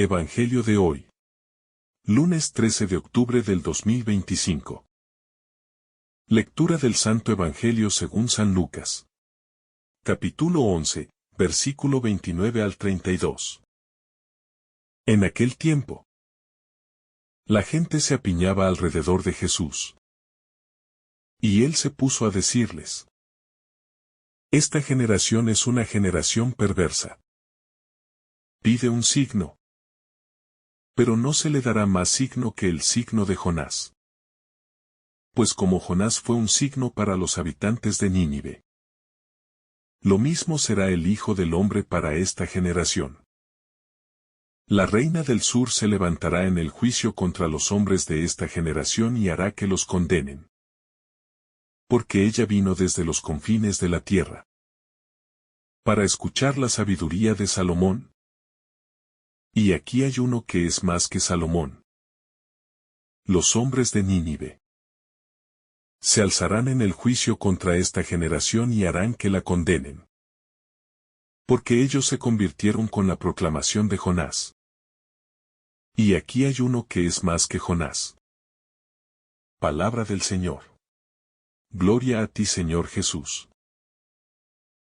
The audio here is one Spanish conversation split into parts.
Evangelio de hoy. Lunes 13 de octubre del 2025. Lectura del Santo Evangelio según San Lucas. Capítulo 11, versículo 29 al 32. En aquel tiempo, la gente se apiñaba alrededor de Jesús. Y él se puso a decirles: Esta generación es una generación perversa. Pide un signo. Pero no se le dará más signo que el signo de Jonás. Pues como Jonás fue un signo para los habitantes de Nínive, lo mismo será el Hijo del Hombre para esta generación. La reina del sur se levantará en el juicio contra los hombres de esta generación y hará que los condenen. Porque ella vino desde los confines de la tierra para escuchar la sabiduría de Salomón. Y aquí hay uno que es más que Salomón. Los hombres de Nínive se alzarán en el juicio contra esta generación y harán que la condenen. Porque ellos se convirtieron con la proclamación de Jonás. Y aquí hay uno que es más que Jonás. Palabra del Señor. Gloria a ti, Señor Jesús.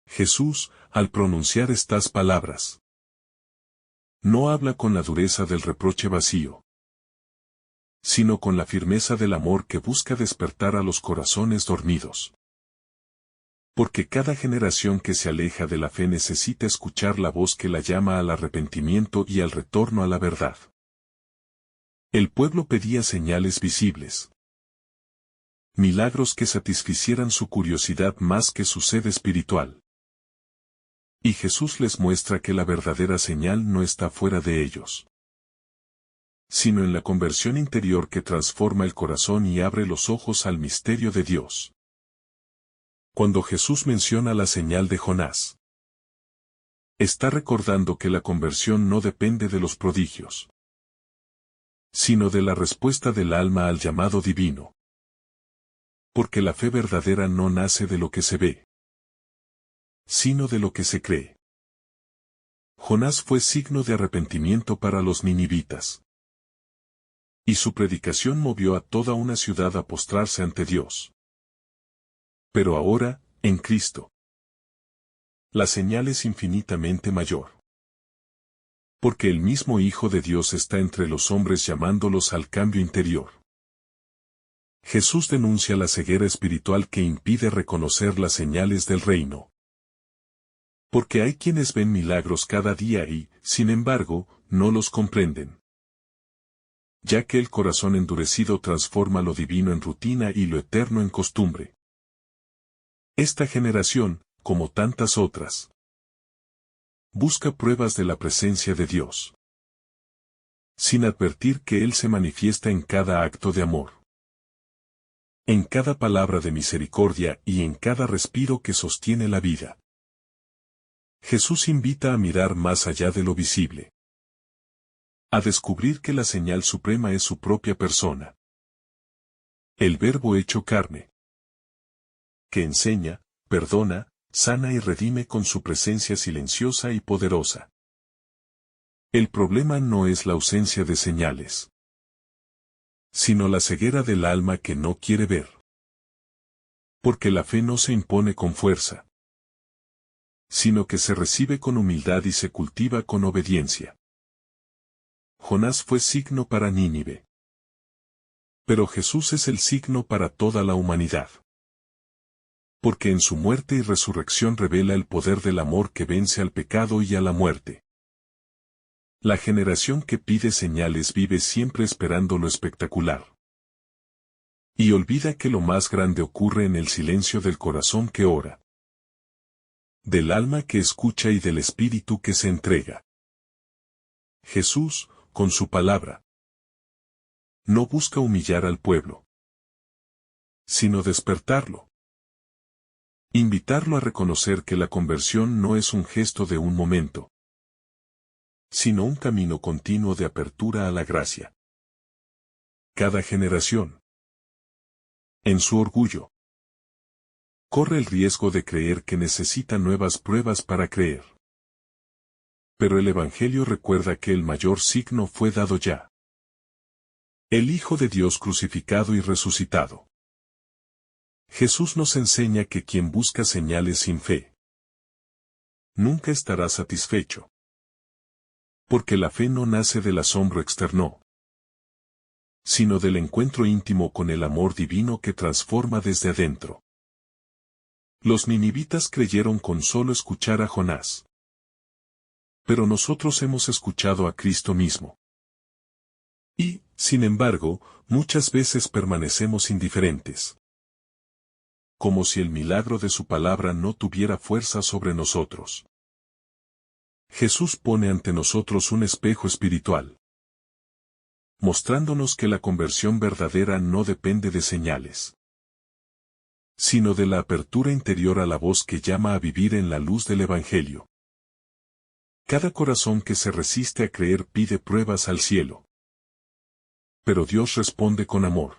Jesús, al pronunciar estas palabras, no habla con la dureza del reproche vacío, sino con la firmeza del amor que busca despertar a los corazones dormidos. Porque cada generación que se aleja de la fe necesita escuchar la voz que la llama al arrepentimiento y al retorno a la verdad. El pueblo pedía señales visibles, milagros que satisficieran su curiosidad más que su sed espiritual. Y Jesús les muestra que la verdadera señal no está fuera de ellos, sino en la conversión interior que transforma el corazón y abre los ojos al misterio de Dios. Cuando Jesús menciona la señal de Jonás, está recordando que la conversión no depende de los prodigios, sino de la respuesta del alma al llamado divino. Porque la fe verdadera no nace de lo que se ve, sino de lo que se cree. Jonás fue signo de arrepentimiento para los ninivitas. Y su predicación movió a toda una ciudad a postrarse ante Dios. Pero ahora, en Cristo, la señal es infinitamente mayor. Porque el mismo Hijo de Dios está entre los hombres llamándolos al cambio interior. Jesús denuncia la ceguera espiritual que impide reconocer las señales del reino. Porque hay quienes ven milagros cada día y, sin embargo, no los comprenden. Ya que el corazón endurecido transforma lo divino en rutina y lo eterno en costumbre. Esta generación, como tantas otras, busca pruebas de la presencia de Dios, sin advertir que Él se manifiesta en cada acto de amor, en cada palabra de misericordia y en cada respiro que sostiene la vida. Jesús invita a mirar más allá de lo visible, a descubrir que la señal suprema es su propia persona, el Verbo hecho carne, que enseña, perdona, sana y redime con su presencia silenciosa y poderosa. El problema no es la ausencia de señales, sino la ceguera del alma que no quiere ver. Porque la fe no se impone con fuerza, sino que se recibe con humildad y se cultiva con obediencia. Jonás fue signo para Nínive. Pero Jesús es el signo para toda la humanidad. Porque en su muerte y resurrección revela el poder del amor que vence al pecado y a la muerte. La generación que pide señales vive siempre esperando lo espectacular. Y olvida que lo más grande ocurre en el silencio del corazón que ora, del alma que escucha y del espíritu que se entrega. Jesús, con su palabra, no busca humillar al pueblo, sino despertarlo. Invitarlo a reconocer que la conversión no es un gesto de un momento, sino un camino continuo de apertura a la gracia. Cada generación, en su orgullo, corre el riesgo de creer que necesita nuevas pruebas para creer. Pero el Evangelio recuerda que el mayor signo fue dado ya. El Hijo de Dios crucificado y resucitado. Jesús nos enseña que quien busca señales sin fe nunca estará satisfecho. Porque la fe no nace del asombro externo, sino del encuentro íntimo con el amor divino que transforma desde adentro. Los ninivitas creyeron con solo escuchar a Jonás. Pero nosotros hemos escuchado a Cristo mismo. Y, sin embargo, muchas veces permanecemos indiferentes. Como si el milagro de su palabra no tuviera fuerza sobre nosotros. Jesús pone ante nosotros un espejo espiritual, mostrándonos que la conversión verdadera no depende de señales, sino de la apertura interior a la voz que llama a vivir en la luz del Evangelio. Cada corazón que se resiste a creer pide pruebas al cielo. Pero Dios responde con amor,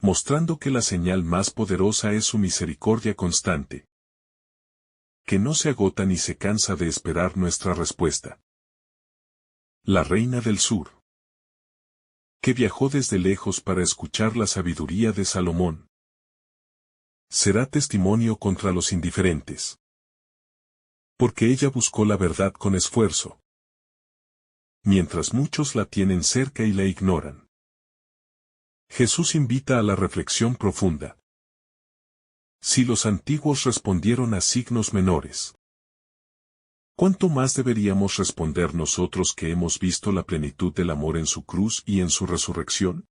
mostrando que la señal más poderosa es su misericordia constante, que no se agota ni se cansa de esperar nuestra respuesta. La reina del sur, que viajó desde lejos para escuchar la sabiduría de Salomón, será testimonio contra los indiferentes. Porque ella buscó la verdad con esfuerzo, mientras muchos la tienen cerca y la ignoran. Jesús invita a la reflexión profunda. Si los antiguos respondieron a signos menores, ¿cuánto más deberíamos responder nosotros que hemos visto la plenitud del amor en su cruz y en su resurrección?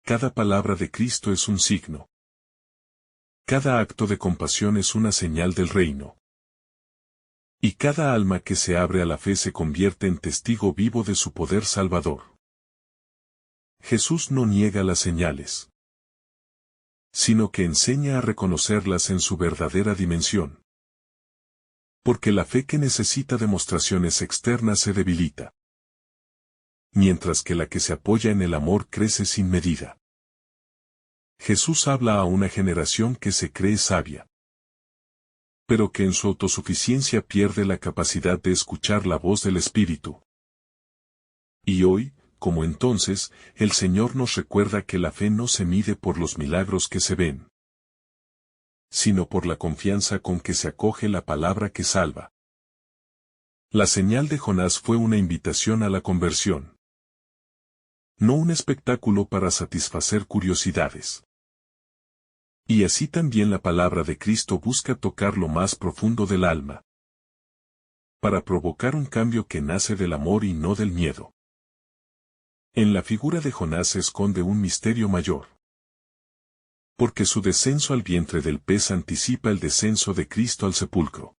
Cada palabra de Cristo es un signo. Cada acto de compasión es una señal del reino. Y cada alma que se abre a la fe se convierte en testigo vivo de su poder salvador. Jesús no niega las señales, sino que enseña a reconocerlas en su verdadera dimensión. Porque la fe que necesita demostraciones externas se debilita, mientras que la que se apoya en el amor crece sin medida. Jesús habla a una generación que se cree sabia, pero que en su autosuficiencia pierde la capacidad de escuchar la voz del Espíritu. Y hoy, como entonces, el Señor nos recuerda que la fe no se mide por los milagros que se ven, sino por la confianza con que se acoge la palabra que salva. La señal de Jonás fue una invitación a la conversión, no un espectáculo para satisfacer curiosidades. Y así también la palabra de Cristo busca tocar lo más profundo del alma, para provocar un cambio que nace del amor y no del miedo. En la figura de Jonás se esconde un misterio mayor, porque su descenso al vientre del pez anticipa el descenso de Cristo al sepulcro.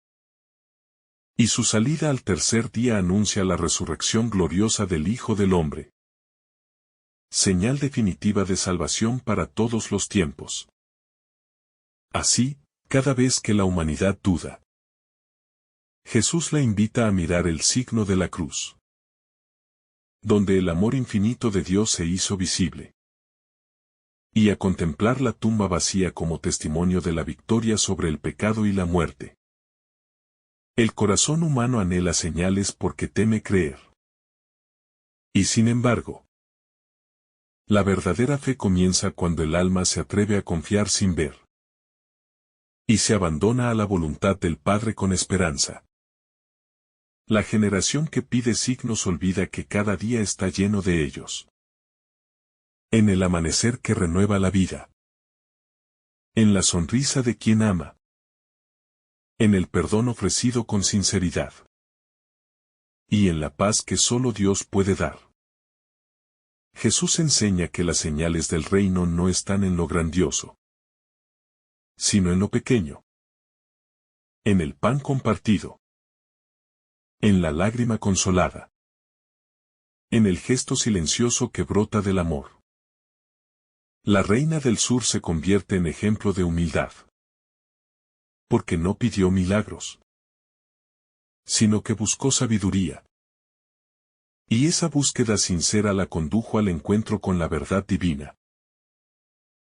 Y su salida al tercer día anuncia la resurrección gloriosa del Hijo del Hombre. Señal definitiva de salvación para todos los tiempos. Así, cada vez que la humanidad duda, Jesús la invita a mirar el signo de la cruz, donde el amor infinito de Dios se hizo visible, y a contemplar la tumba vacía como testimonio de la victoria sobre el pecado y la muerte. El corazón humano anhela señales porque teme creer. Y sin embargo, la verdadera fe comienza cuando el alma se atreve a confiar sin ver, y se abandona a la voluntad del Padre con esperanza. La generación que pide signos olvida que cada día está lleno de ellos. En el amanecer que renueva la vida. En la sonrisa de quien ama. En el perdón ofrecido con sinceridad. Y en la paz que solo Dios puede dar. Jesús enseña que las señales del reino no están en lo grandioso, sino en lo pequeño. En el pan compartido. En la lágrima consolada. En el gesto silencioso que brota del amor. La reina del sur se convierte en ejemplo de humildad. Porque no pidió milagros, sino que buscó sabiduría. Y esa búsqueda sincera la condujo al encuentro con la verdad divina.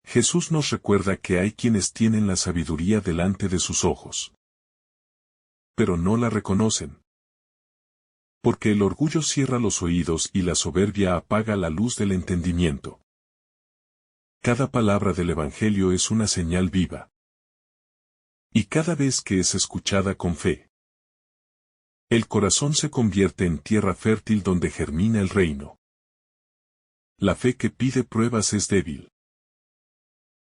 Jesús nos recuerda que hay quienes tienen la sabiduría delante de sus ojos, pero no la reconocen. Porque el orgullo cierra los oídos y la soberbia apaga la luz del entendimiento. Cada palabra del Evangelio es una señal viva. Y cada vez que es escuchada con fe, el corazón se convierte en tierra fértil donde germina el reino. La fe que pide pruebas es débil.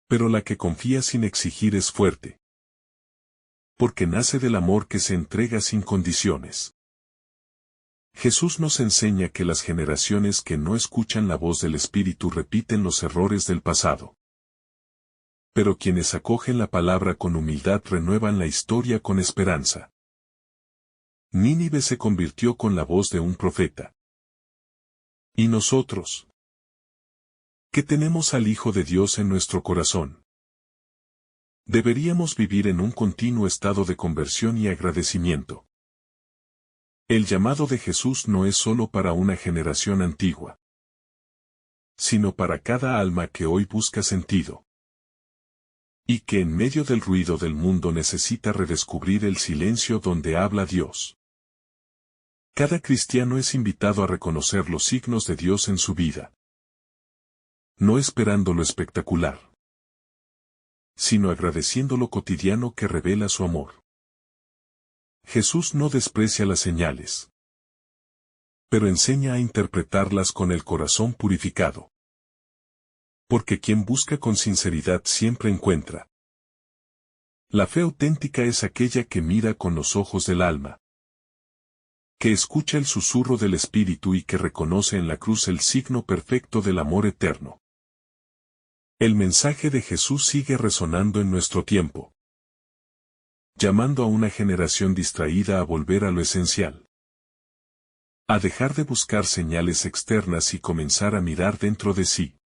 Pero la que confía sin exigir es fuerte. Porque nace del amor que se entrega sin condiciones. Jesús nos enseña que las generaciones que no escuchan la voz del Espíritu repiten los errores del pasado. Pero quienes acogen la palabra con humildad renuevan la historia con esperanza. Nínive se convirtió con la voz de un profeta. ¿Y nosotros? ¿Qué tenemos al Hijo de Dios en nuestro corazón? Deberíamos vivir en un continuo estado de conversión y agradecimiento. El llamado de Jesús no es solo para una generación antigua, sino para cada alma que hoy busca sentido. Y que en medio del ruido del mundo necesita redescubrir el silencio donde habla Dios. Cada cristiano es invitado a reconocer los signos de Dios en su vida. No esperando lo espectacular, sino agradeciendo lo cotidiano que revela su amor. Jesús no desprecia las señales, pero enseña a interpretarlas con el corazón purificado. Porque quien busca con sinceridad siempre encuentra. La fe auténtica es aquella que mira con los ojos del alma, que escucha el susurro del Espíritu y que reconoce en la cruz el signo perfecto del amor eterno. El mensaje de Jesús sigue resonando en nuestro tiempo, llamando a una generación distraída a volver a lo esencial. A dejar de buscar señales externas y comenzar a mirar dentro de sí.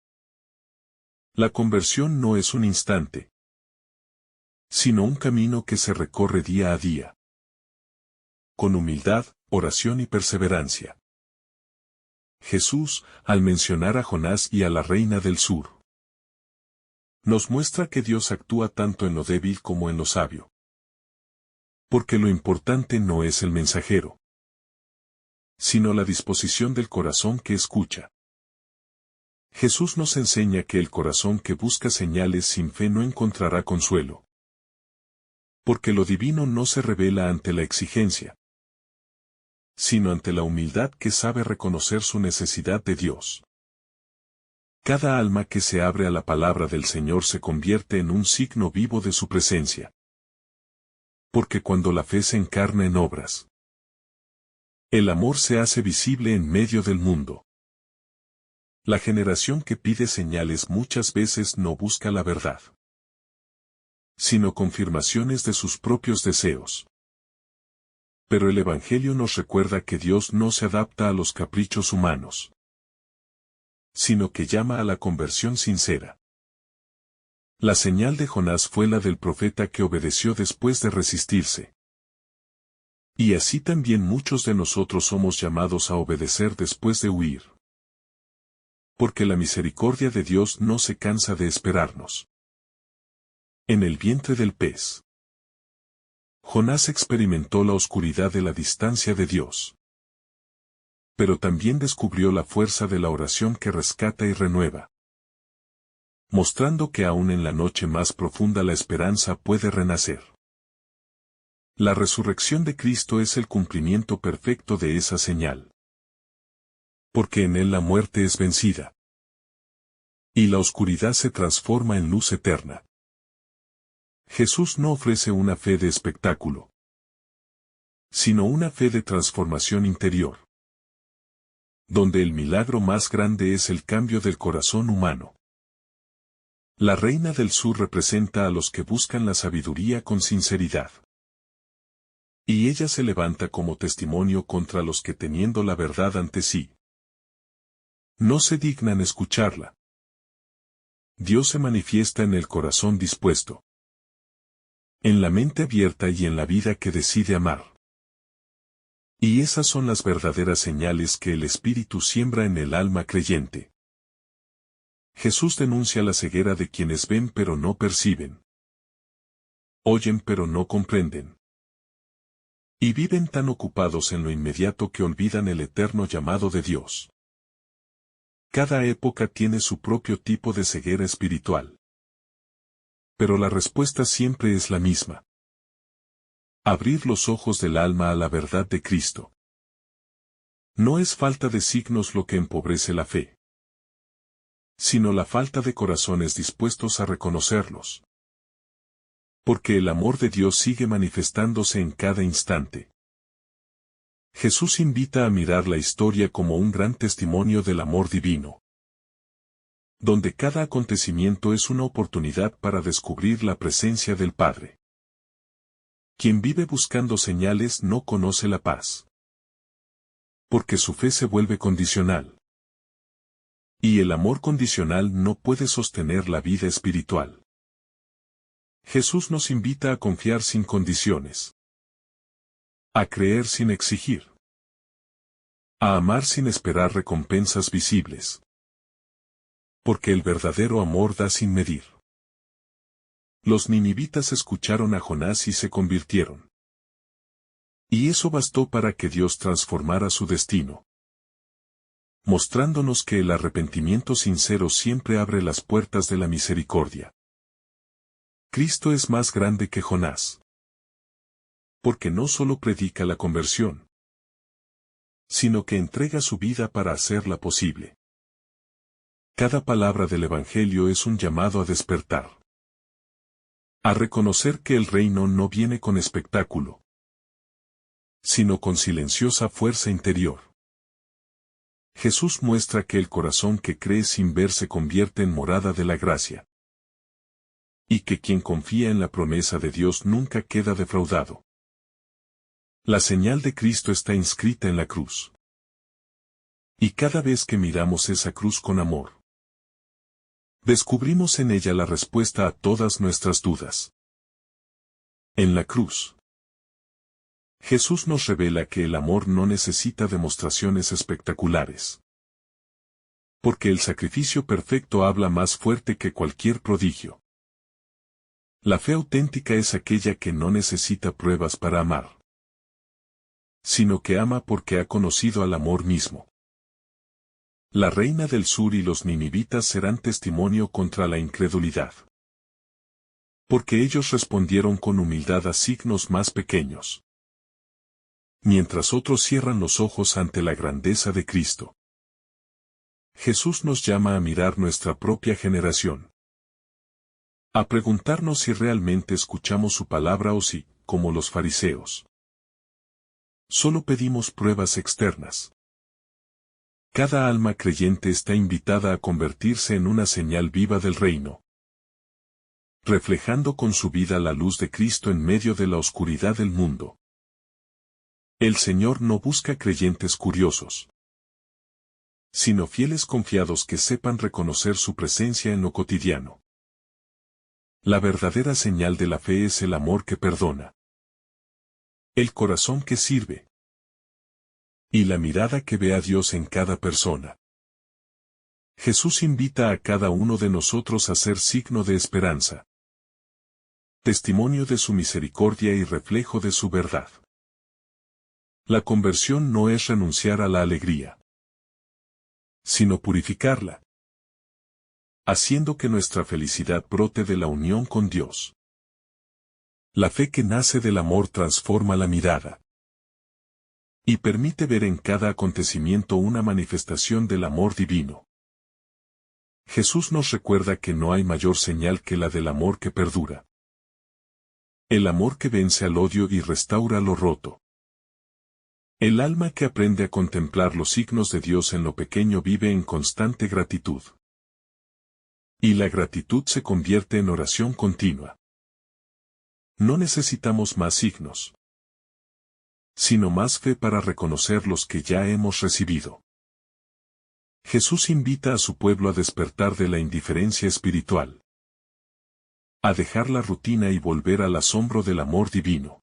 La conversión no es un instante, sino un camino que se recorre día a día. Con humildad, oración y perseverancia. Jesús, al mencionar a Jonás y a la reina del sur, nos muestra que Dios actúa tanto en lo débil como en lo sabio. Porque lo importante no es el mensajero, sino la disposición del corazón que escucha. Jesús nos enseña que el corazón que busca señales sin fe no encontrará consuelo. Porque lo divino no se revela ante la exigencia, sino ante la humildad que sabe reconocer su necesidad de Dios. Cada alma que se abre a la palabra del Señor se convierte en un signo vivo de su presencia. Porque cuando la fe se encarna en obras, el amor se hace visible en medio del mundo. La generación que pide señales muchas veces no busca la verdad, sino confirmaciones de sus propios deseos. Pero el Evangelio nos recuerda que Dios no se adapta a los caprichos humanos, sino que llama a la conversión sincera. La señal de Jonás fue la del profeta que obedeció después de resistirse. Y así también muchos de nosotros somos llamados a obedecer después de huir. Porque la misericordia de Dios no se cansa de esperarnos. En el vientre del pez, Jonás experimentó la oscuridad de la distancia de Dios. Pero también descubrió la fuerza de la oración que rescata y renueva. Mostrando que aún en la noche más profunda la esperanza puede renacer. La resurrección de Cristo es el cumplimiento perfecto de esa señal. Porque en él la muerte es vencida. Y la oscuridad se transforma en luz eterna. Jesús no ofrece una fe de espectáculo, sino una fe de transformación interior, donde el milagro más grande es el cambio del corazón humano. La reina del sur representa a los que buscan la sabiduría con sinceridad. Y ella se levanta como testimonio contra los que teniendo la verdad ante sí, no se dignan escucharla. Dios se manifiesta en el corazón dispuesto, en la mente abierta y en la vida que decide amar. Y esas son las verdaderas señales que el Espíritu siembra en el alma creyente. Jesús denuncia la ceguera de quienes ven pero no perciben. Oyen pero no comprenden. Y viven tan ocupados en lo inmediato que olvidan el eterno llamado de Dios. Cada época tiene su propio tipo de ceguera espiritual. Pero la respuesta siempre es la misma. Abrir los ojos del alma a la verdad de Cristo. No es falta de signos lo que empobrece la fe, sino la falta de corazones dispuestos a reconocerlos. Porque el amor de Dios sigue manifestándose en cada instante. Jesús invita a mirar la historia como un gran testimonio del amor divino, donde cada acontecimiento es una oportunidad para descubrir la presencia del Padre. Quien vive buscando señales no conoce la paz, porque su fe se vuelve condicional. Y el amor condicional no puede sostener la vida espiritual. Jesús nos invita a confiar sin condiciones, a creer sin exigir, a amar sin esperar recompensas visibles. Porque el verdadero amor da sin medir. Los ninivitas escucharon a Jonás y se convirtieron. Y eso bastó para que Dios transformara su destino, mostrándonos que el arrepentimiento sincero siempre abre las puertas de la misericordia. Cristo es más grande que Jonás, porque no solo predica la conversión, sino que entrega su vida para hacerla posible. Cada palabra del Evangelio es un llamado a despertar, a reconocer que el reino no viene con espectáculo, sino con silenciosa fuerza interior. Jesús muestra que el corazón que cree sin ver se convierte en morada de la gracia, y que quien confía en la promesa de Dios nunca queda defraudado. La señal de Cristo está inscrita en la cruz. Y cada vez que miramos esa cruz con amor, descubrimos en ella la respuesta a todas nuestras dudas. En la cruz, Jesús nos revela que el amor no necesita demostraciones espectaculares. Porque el sacrificio perfecto habla más fuerte que cualquier prodigio. La fe auténtica es aquella que no necesita pruebas para amar, sino que ama porque ha conocido al amor mismo. La reina del sur y los ninivitas serán testimonio contra la incredulidad. Porque ellos respondieron con humildad a signos más pequeños, mientras otros cierran los ojos ante la grandeza de Cristo. Jesús nos llama a mirar nuestra propia generación, a preguntarnos si realmente escuchamos su palabra o si, como los fariseos, solo pedimos pruebas externas. Cada alma creyente está invitada a convertirse en una señal viva del reino, reflejando con su vida la luz de Cristo en medio de la oscuridad del mundo. El Señor no busca creyentes curiosos, sino fieles confiados que sepan reconocer su presencia en lo cotidiano. La verdadera señal de la fe es el amor que perdona, el corazón que sirve, y la mirada que ve a Dios en cada persona. Jesús invita a cada uno de nosotros a ser signo de esperanza, testimonio de su misericordia y reflejo de su verdad. La conversión no es renunciar a la alegría, sino purificarla, haciendo que nuestra felicidad brote de la unión con Dios. La fe que nace del amor transforma la mirada y permite ver en cada acontecimiento una manifestación del amor divino. Jesús nos recuerda que no hay mayor señal que la del amor que perdura. El amor que vence al odio y restaura lo roto. El alma que aprende a contemplar los signos de Dios en lo pequeño vive en constante gratitud. Y la gratitud se convierte en oración continua. No necesitamos más signos, sino más fe para reconocer los que ya hemos recibido. Jesús invita a su pueblo a despertar de la indiferencia espiritual, a dejar la rutina y volver al asombro del amor divino.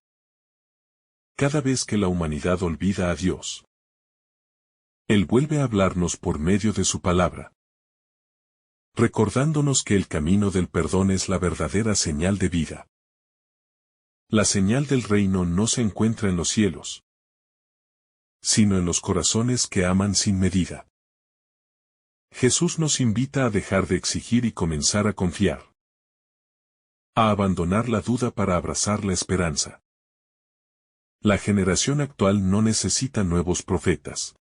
Cada vez que la humanidad olvida a Dios, Él vuelve a hablarnos por medio de su palabra, recordándonos que el camino del perdón es la verdadera señal de vida. La señal del reino no se encuentra en los cielos, sino en los corazones que aman sin medida. Jesús nos invita a dejar de exigir y comenzar a confiar. A abandonar la duda para abrazar la esperanza. La generación actual no necesita nuevos profetas,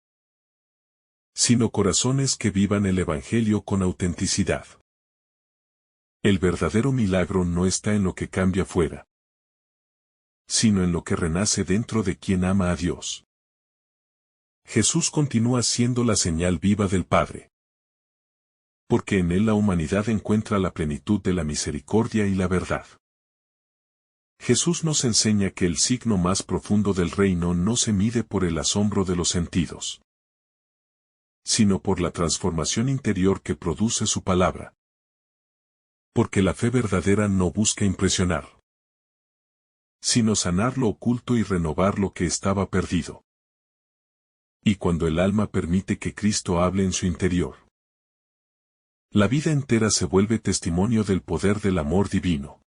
sino corazones que vivan el Evangelio con autenticidad. El verdadero milagro no está en lo que cambia fuera, sino en lo que renace dentro de quien ama a Dios. Jesús continúa siendo la señal viva del Padre, porque en él la humanidad encuentra la plenitud de la misericordia y la verdad. Jesús nos enseña que el signo más profundo del reino no se mide por el asombro de los sentidos, sino por la transformación interior que produce su palabra. Porque la fe verdadera no busca impresionar, sino sanar lo oculto y renovar lo que estaba perdido. Y cuando el alma permite que Cristo hable en su interior, la vida entera se vuelve testimonio del poder del amor divino.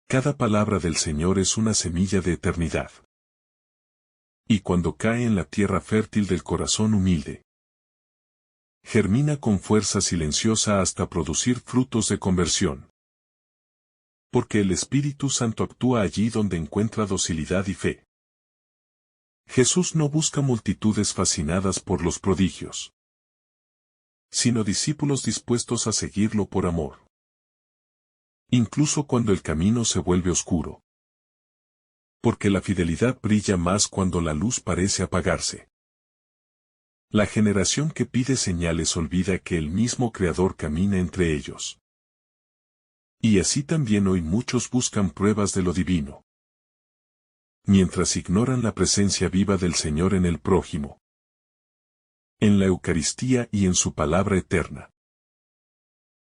Cada palabra del Señor es una semilla de eternidad. Y cuando cae en la tierra fértil del corazón humilde, germina con fuerza silenciosa hasta producir frutos de conversión. Porque el Espíritu Santo actúa allí donde encuentra docilidad y fe. Jesús no busca multitudes fascinadas por los prodigios, sino discípulos dispuestos a seguirlo por amor. Incluso cuando el camino se vuelve oscuro. Porque la fidelidad brilla más cuando la luz parece apagarse. La generación que pide señales olvida que el mismo Creador camina entre ellos. Y así también hoy muchos buscan pruebas de lo divino, mientras ignoran la presencia viva del Señor en el prójimo, en la Eucaristía y en su palabra eterna.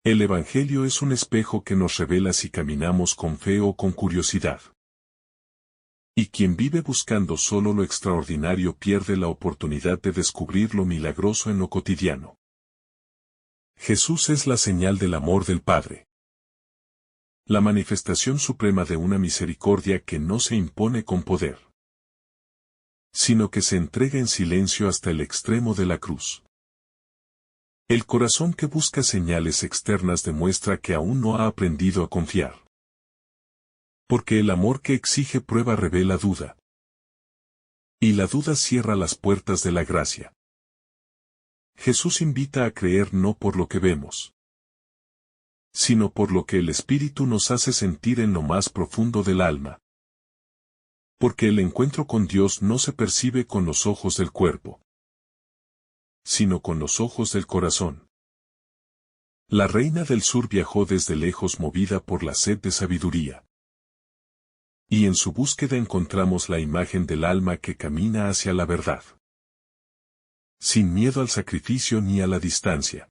El Evangelio es un espejo que nos revela si caminamos con fe o con curiosidad. Y quien vive buscando solo lo extraordinario pierde la oportunidad de descubrir lo milagroso en lo cotidiano. Jesús es la señal del amor del Padre. La manifestación suprema de una misericordia que no se impone con poder, sino que se entrega en silencio hasta el extremo de la cruz. El corazón que busca señales externas demuestra que aún no ha aprendido a confiar. Porque el amor que exige prueba revela duda. Y la duda cierra las puertas de la gracia. Jesús invita a creer no por lo que vemos, sino por lo que el Espíritu nos hace sentir en lo más profundo del alma. Porque el encuentro con Dios no se percibe con los ojos del cuerpo, sino con los ojos del corazón. La reina del sur viajó desde lejos movida por la sed de sabiduría. Y en su búsqueda encontramos la imagen del alma que camina hacia la verdad, sin miedo al sacrificio ni a la distancia.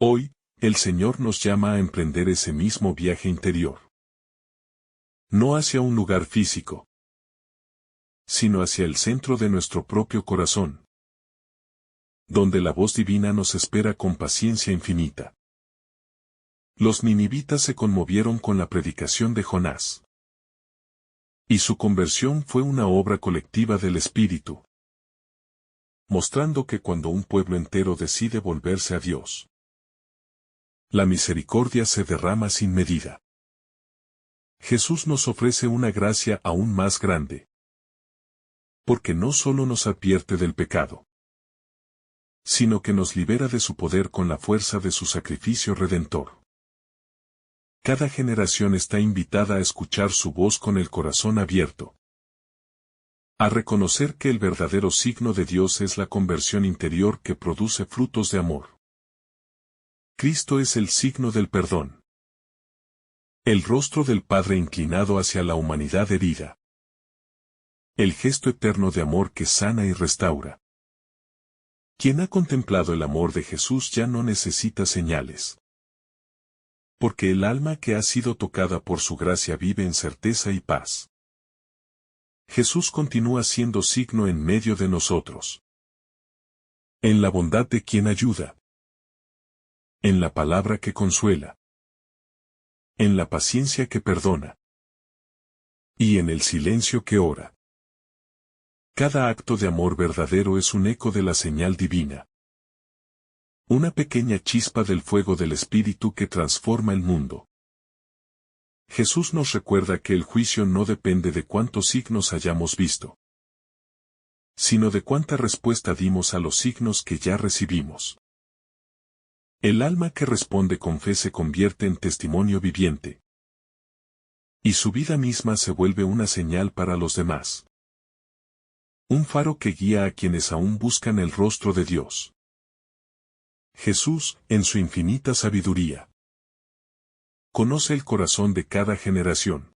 Hoy, el Señor nos llama a emprender ese mismo viaje interior. No hacia un lugar físico, sino hacia el centro de nuestro propio corazón, donde la voz divina nos espera con paciencia infinita. Los ninivitas se conmovieron con la predicación de Jonás, y su conversión fue una obra colectiva del Espíritu, mostrando que cuando un pueblo entero decide volverse a Dios, la misericordia se derrama sin medida. Jesús nos ofrece una gracia aún más grande, porque no solo nos advierte del pecado, sino que nos libera de su poder con la fuerza de su sacrificio redentor. Cada generación está invitada a escuchar su voz con el corazón abierto, a reconocer que el verdadero signo de Dios es la conversión interior que produce frutos de amor. Cristo es el signo del perdón, el rostro del Padre inclinado hacia la humanidad herida, el gesto eterno de amor que sana y restaura. Quien ha contemplado el amor de Jesús ya no necesita señales, porque el alma que ha sido tocada por su gracia vive en certeza y paz. Jesús continúa siendo signo en medio de nosotros, en la bondad de quien ayuda, en la palabra que consuela, en la paciencia que perdona. Y en el silencio que ora. Cada acto de amor verdadero es un eco de la señal divina. Una pequeña chispa del fuego del Espíritu que transforma el mundo. Jesús nos recuerda que el juicio no depende de cuántos signos hayamos visto, sino de cuánta respuesta dimos a los signos que ya recibimos. El alma que responde con fe se convierte en testimonio viviente. Y su vida misma se vuelve una señal para los demás. Un faro que guía a quienes aún buscan el rostro de Dios. Jesús, en su infinita sabiduría, conoce el corazón de cada generación.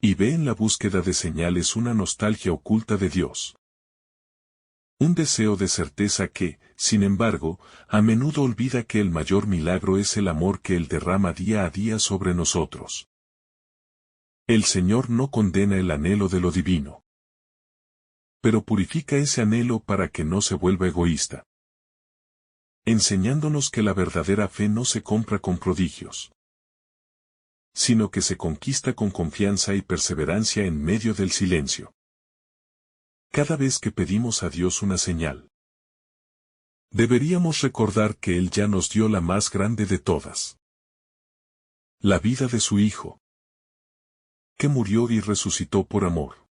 Y ve en la búsqueda de señales una nostalgia oculta de Dios. Un deseo de certeza que, sin embargo, a menudo olvida que el mayor milagro es el amor que Él derrama día a día sobre nosotros. El Señor no condena el anhelo de lo divino, pero purifica ese anhelo para que no se vuelva egoísta, enseñándonos que la verdadera fe no se compra con prodigios, sino que se conquista con confianza y perseverancia en medio del silencio. Cada vez que pedimos a Dios una señal, deberíamos recordar que Él ya nos dio la más grande de todas. La vida de su Hijo, que murió y resucitó por amor,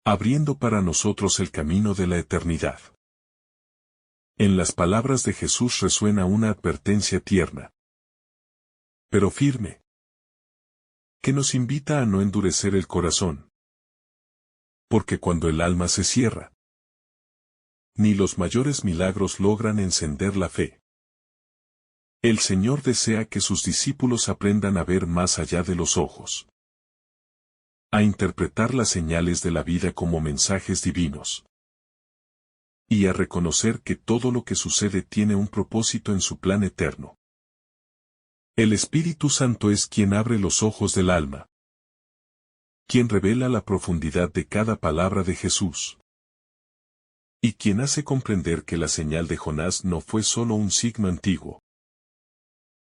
abriendo para nosotros el camino de la eternidad. En las palabras de Jesús resuena una advertencia tierna, pero firme, que nos invita a no endurecer el corazón. Porque cuando el alma se cierra, ni los mayores milagros logran encender la fe. El Señor desea que sus discípulos aprendan a ver más allá de los ojos, a interpretar las señales de la vida como mensajes divinos, y a reconocer que todo lo que sucede tiene un propósito en su plan eterno. El Espíritu Santo es quien abre los ojos del alma, quien revela la profundidad de cada palabra de Jesús, y quien hace comprender que la señal de Jonás no fue solo un signo antiguo,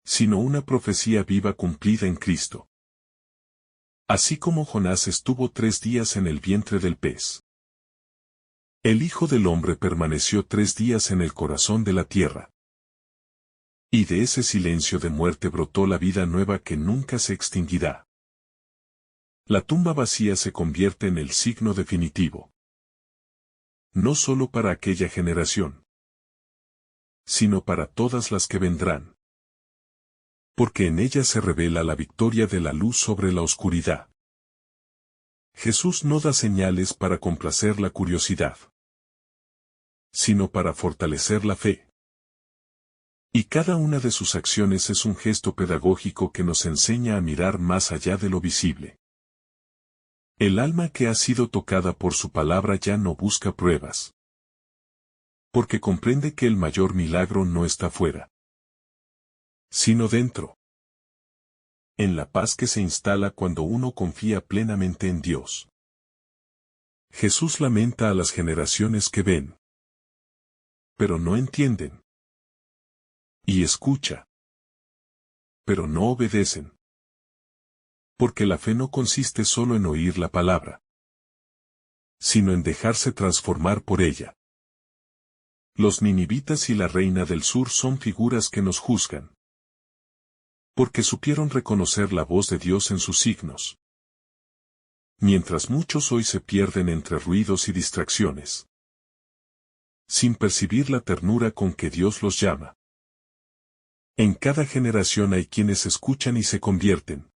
sino una profecía viva cumplida en Cristo. Así como Jonás estuvo 3 días en el vientre del pez, el Hijo del Hombre permaneció 3 días en el corazón de la tierra. Y de ese silencio de muerte brotó la vida nueva que nunca se extinguirá. La tumba vacía se convierte en el signo definitivo. No solo para aquella generación, sino para todas las que vendrán. Porque en ella se revela la victoria de la luz sobre la oscuridad. Jesús no da señales para complacer la curiosidad, sino para fortalecer la fe. Y cada una de sus acciones es un gesto pedagógico que nos enseña a mirar más allá de lo visible. El alma que ha sido tocada por su palabra ya no busca pruebas, porque comprende que el mayor milagro no está fuera, sino dentro. En la paz que se instala cuando uno confía plenamente en Dios. Jesús lamenta a las generaciones que ven, pero no entienden. Y escucha, pero no obedecen. Porque la fe no consiste solo en oír la palabra, sino en dejarse transformar por ella. Los ninivitas y la reina del sur son figuras que nos juzgan, porque supieron reconocer la voz de Dios en sus signos. Mientras muchos hoy se pierden entre ruidos y distracciones, sin percibir la ternura con que Dios los llama. En cada generación hay quienes escuchan y se convierten.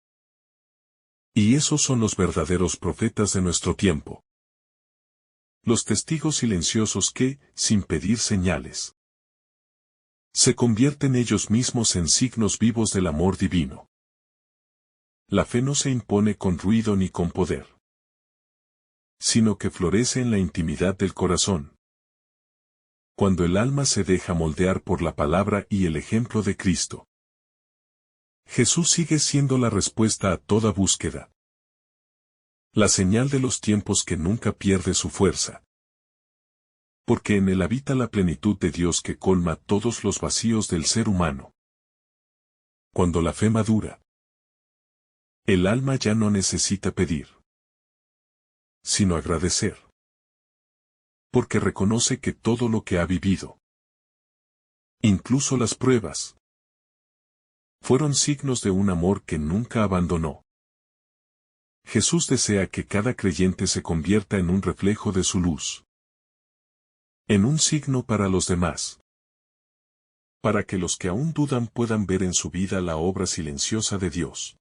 Y esos son los verdaderos profetas de nuestro tiempo. Los testigos silenciosos que, sin pedir señales, se convierten ellos mismos en signos vivos del amor divino. La fe no se impone con ruido ni con poder, sino que florece en la intimidad del corazón. Cuando el alma se deja moldear por la palabra y el ejemplo de Cristo. Jesús sigue siendo la respuesta a toda búsqueda. La señal de los tiempos que nunca pierde su fuerza. Porque en él habita la plenitud de Dios que colma todos los vacíos del ser humano. Cuando la fe madura, El alma ya no necesita pedir, sino agradecer. Porque reconoce que todo lo que ha vivido, incluso las pruebas, fueron signos de un amor que nunca abandonó. Jesús desea que cada creyente se convierta en un reflejo de su luz, en un signo para los demás, para que los que aún dudan puedan ver en su vida la obra silenciosa de Dios.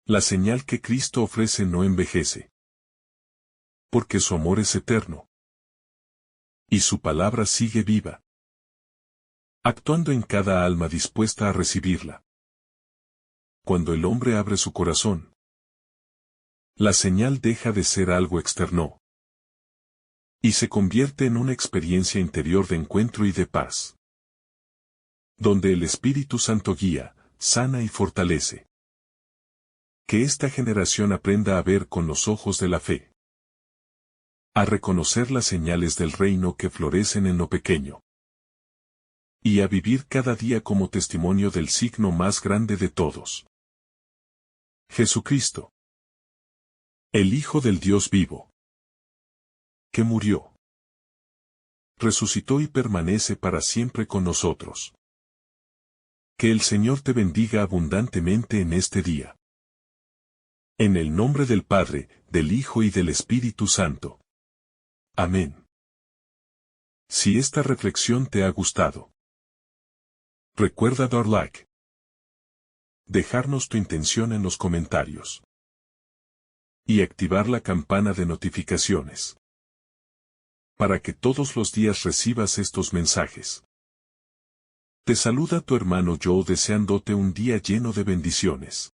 La señal que Cristo ofrece no envejece, porque su amor es eterno, y su palabra sigue viva, actuando en cada alma dispuesta a recibirla. Cuando el hombre abre su corazón, la señal deja de ser algo externo, y se convierte en una experiencia interior de encuentro y de paz, donde el Espíritu Santo guía, sana y fortalece. Que esta generación aprenda a ver con los ojos de la fe, a reconocer las señales del reino que florecen en lo pequeño, y a vivir cada día como testimonio del signo más grande de todos: Jesucristo, el Hijo del Dios vivo, que murió, resucitó y permanece para siempre con nosotros. Que el Señor te bendiga abundantemente en este día. En el nombre del Padre, del Hijo y del Espíritu Santo. Amén. Si esta reflexión te ha gustado, recuerda dar like, dejarnos tu intención en los comentarios y activar la campana de notificaciones para que todos los días recibas estos mensajes. Te saluda tu hermano Joe deseándote un día lleno de bendiciones.